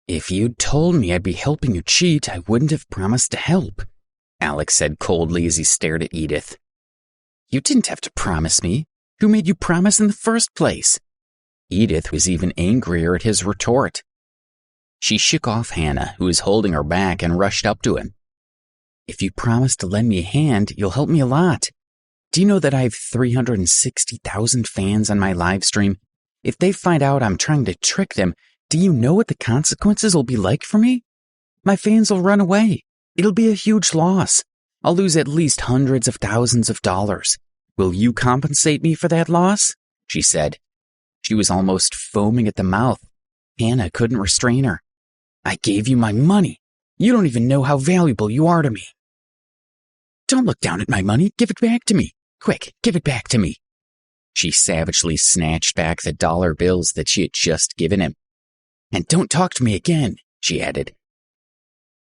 If you'd told me I'd be helping you cheat, I wouldn't have promised to help, Alex said coldly as he stared at Edith. You didn't have to promise me. Who made you promise in the first place? Edith was even angrier at his retort. She shook off Hannah, who was holding her back, and rushed up to him. If you promise to lend me a hand, you'll help me a lot. Do you know that I have 360,000 fans on my live stream? If they find out I'm trying to trick them, do you know what the consequences will be like for me? My fans will run away. It'll be a huge loss. I'll lose at least hundreds of thousands of dollars. Will you compensate me for that loss? She said. She was almost foaming at the mouth. Hannah couldn't restrain her. I gave you my money. You don't even know how valuable you are to me. Don't look down at my money. Give it back to me. Quick, give it back to me. She savagely snatched back the dollar bills that she had just given him. And don't talk to me again, she added.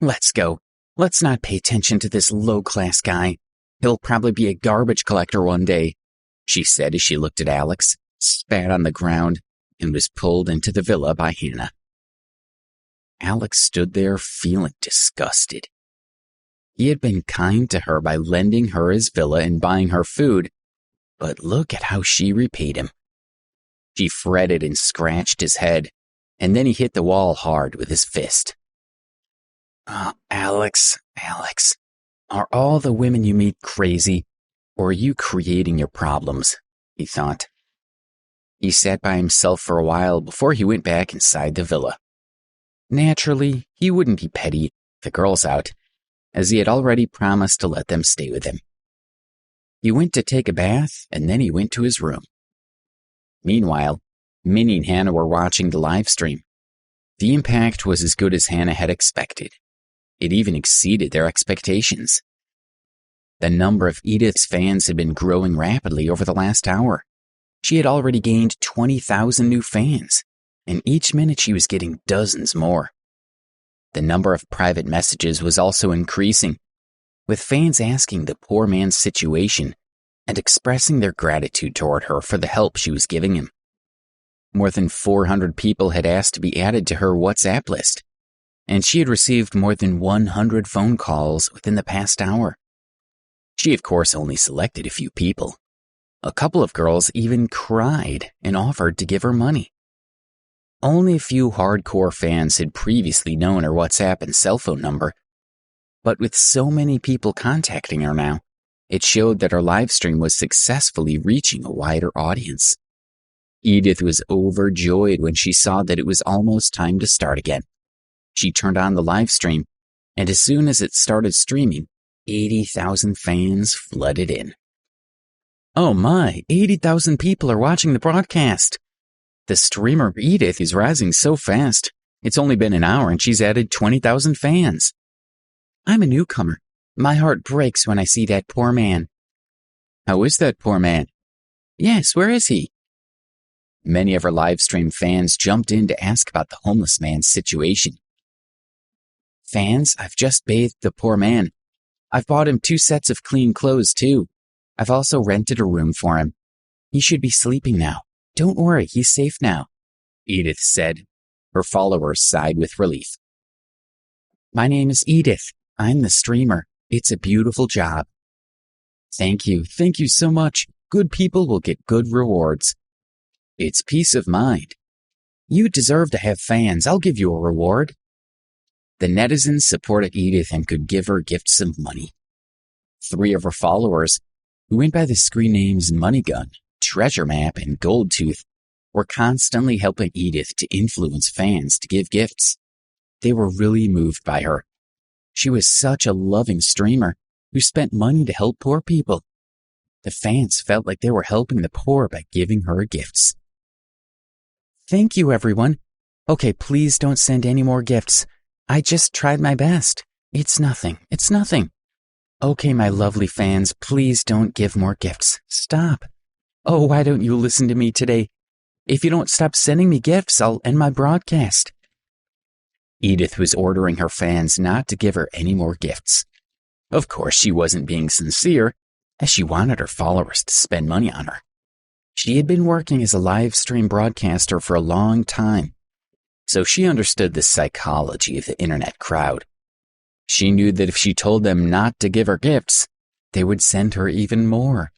Let's go. Let's not pay attention to this low-class guy. He'll probably be a garbage collector one day, she said as she looked at Alex, spat on the ground, and was pulled into the villa by Hannah. Alex stood there feeling disgusted. He had been kind to her by lending her his villa and buying her food, but look at how she repaid him. She fretted and scratched his head, and then he hit the wall hard with his fist. Alex, are all the women you meet crazy, or are you creating your problems? He thought. He sat by himself for a while before he went back inside the villa. Naturally, he wouldn't be petty, the girls out, as he had already promised to let them stay with him. He went to take a bath, and then he went to his room. Meanwhile, Minnie and Hannah were watching the live stream. The impact was as good as Hannah had expected. It even exceeded their expectations. The number of Edith's fans had been growing rapidly over the last hour. She had already gained 20,000 new fans, and each minute she was getting dozens more. The number of private messages was also increasing, with fans asking the poor man's situation and expressing their gratitude toward her for the help she was giving him. More than 400 people had asked to be added to her WhatsApp list, and she had received more than 100 phone calls within the past hour. She, of course, only selected a few people. A couple of girls even cried and offered to give her money. Only a few hardcore fans had previously known her WhatsApp and cell phone number, but with so many people contacting her now, it showed that her live stream was successfully reaching a wider audience. Edith was overjoyed when she saw that it was almost time to start again. She turned on the live stream, and as soon as it started streaming, 80,000 fans flooded in. Oh my, 80,000 people are watching the broadcast. The streamer Edith is rising so fast. It's only been an hour and she's added 20,000 fans. I'm a newcomer. My heart breaks when I see that poor man. How is that poor man? Yes, where is he? Many of her live stream fans jumped in to ask about the homeless man's situation. Fans, I've just bathed the poor man. I've bought him 2 sets of clean clothes, too. I've also rented a room for him. He should be sleeping now. Don't worry, he's safe now, Edith said. Her followers sighed with relief. My name is Edith. I'm the streamer. It's a beautiful job. Thank you so much. Good people will get good rewards. It's peace of mind. You deserve to have fans. I'll give you a reward. The netizens supported Edith and could give her gifts of money. 3 of her followers, who went by the screen names Moneygun, Treasure Map, and Goldtooth, were constantly helping Edith to influence fans to give gifts. They were really moved by her. She was such a loving streamer who spent money to help poor people. The fans felt like they were helping the poor by giving her gifts. Thank you, everyone. Okay, please don't send any more gifts. I just tried my best. It's nothing. Okay, my lovely fans, please don't give more gifts. Stop. Oh, why don't you listen to me today? If you don't stop sending me gifts, I'll end my broadcast. Edith was ordering her fans not to give her any more gifts. Of course, she wasn't being sincere, as she wanted her followers to spend money on her. She had been working as a live stream broadcaster for a long time, so she understood the psychology of the internet crowd. She knew that if she told them not to give her gifts, they would send her even more.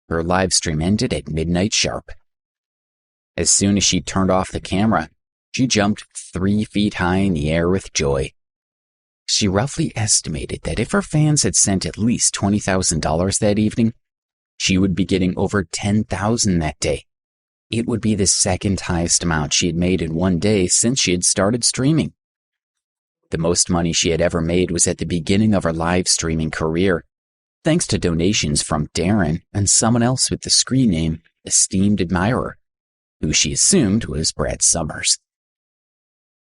Her live stream ended at midnight sharp. As soon as she turned off the camera, she jumped 3 feet high in the air with joy. She roughly estimated that if her fans had sent at least $20,000 that evening, she would be getting over $10,000 that day. It would be the second highest amount she had made in one day since she had started streaming. The most money she had ever made was at the beginning of her live streaming career, thanks to donations from Darren and someone else with the screen name Esteemed Admirer, who she assumed was Brad Summers.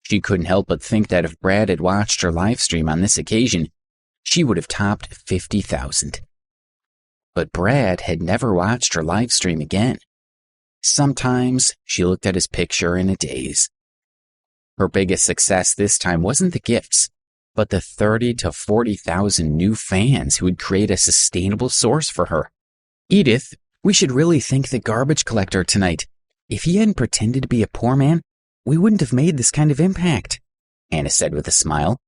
She couldn't help but think that if Brad had watched her live stream on this occasion, she would have topped 50,000. But Brad had never watched her live stream again. Sometimes she looked at his picture in a daze. Her biggest success this time wasn't the gifts, but the 30 to 40,000 new fans who would create a sustainable source for her. Edith, we should really thank the garbage collector tonight. If he hadn't pretended to be a poor man, we wouldn't have made this kind of impact, Hannah said with a smile.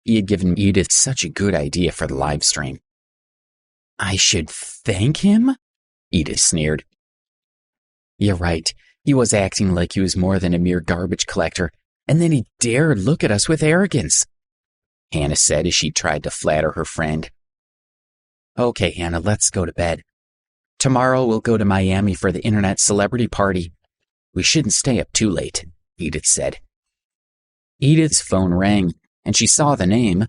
He had given Edith such a good idea for the live stream. I should thank him? Edith sneered. You're right. He was acting like he was more than a mere garbage collector, and then he dared look at us with arrogance, Hannah said as she tried to flatter her friend. Okay, Hannah, let's go to bed. Tomorrow we'll go to Miami for the internet celebrity party. We shouldn't stay up too late, Edith said. Edith's phone rang, and she saw the name,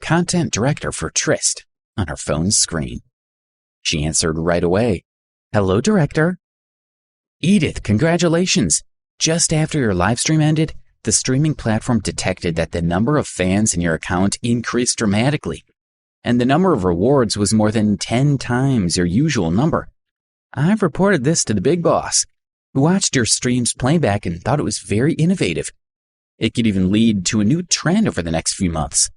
Content Director for Tryst, on her phone's screen. She answered right away. Hello, Director. Edith, congratulations. Just after your live stream ended, the streaming platform detected that the number of fans in your account increased dramatically, and the number of rewards was more than 10 times your usual number. I've reported this to the big boss, who watched your stream's playback and thought it was very innovative. It could even lead to a new trend over the next few months.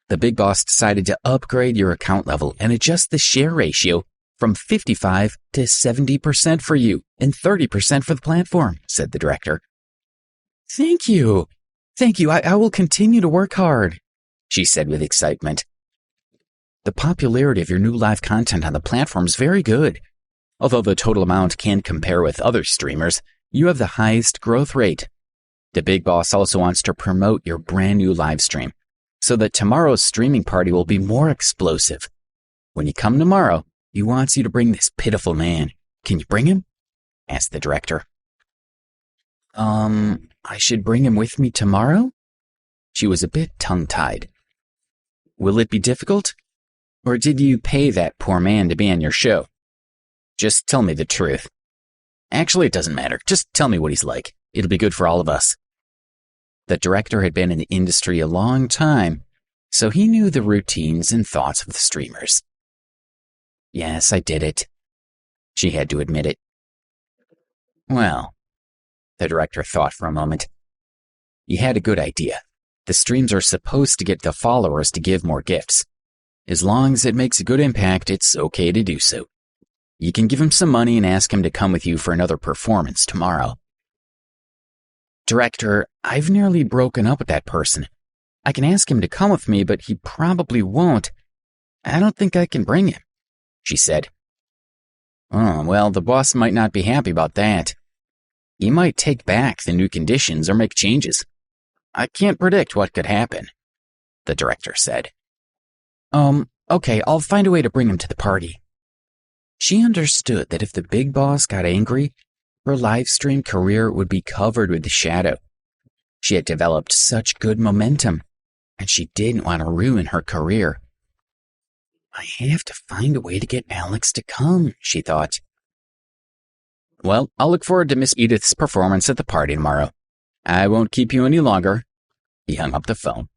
The big boss decided to upgrade your account level and adjust the share ratio from 55 to 70% for you and 30% for the platform, said the director. Thank you. Thank you. I will continue to work hard, she said with excitement. The popularity of your new live content on the platform is very good. Although the total amount can compare with other streamers, you have the highest growth rate. The big boss also wants to promote your brand new live stream so that tomorrow's streaming party will be more explosive. When you come tomorrow, he wants you to bring this pitiful man. Can you bring him? Asked the director. I should bring him with me tomorrow? She was a bit tongue-tied. Will it be difficult? Or did you pay that poor man to be on your show? Just tell me the truth. Actually, it doesn't matter. Just tell me what he's like. It'll be good for all of us. The director had been in the industry a long time, so he knew the routines and thoughts of the streamers. Yes, I did it. She had to admit it. Well, the director thought for a moment. You had a good idea. The streams are supposed to get the followers to give more gifts. As long as it makes a good impact, it's okay to do so. You can give him some money and ask him to come with you for another performance tomorrow. Director, I've nearly broken up with that person. I can ask him to come with me, but he probably won't. I don't think I can bring him, she said. Oh, well, the boss might not be happy about that. He might take back the new conditions or make changes. I can't predict what could happen, the director said. Okay, I'll find a way to bring him to the party. She understood that if the big boss got angry, her live stream career would be covered with the shadow. She had developed such good momentum, and she didn't want to ruin her career. I have to find a way to get Alex to come, she thought. Well, I'll look forward to Miss Edith's performance at the party tomorrow. I won't keep you any longer. He hung up the phone.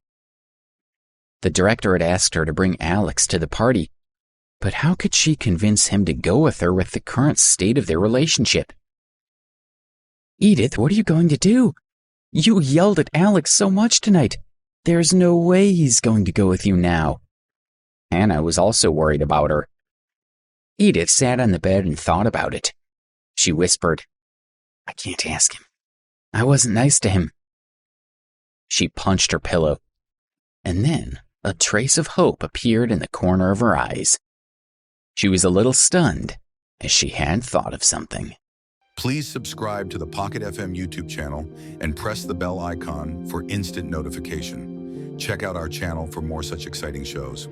The director had asked her to bring Alex to the party, but how could she convince him to go with her with the current state of their relationship? Edith, what are you going to do? You yelled at Alex so much tonight. There's no way he's going to go with you now. Hannah was also worried about her. Edith sat on the bed and thought about it. She whispered, I can't ask him. I wasn't nice to him. She punched her pillow, and then a trace of hope appeared in the corner of her eyes. She was a little stunned as she had thought of something. Please subscribe to the Pocket FM YouTube channel and press the bell icon for instant notification. Check out our channel for more such exciting shows.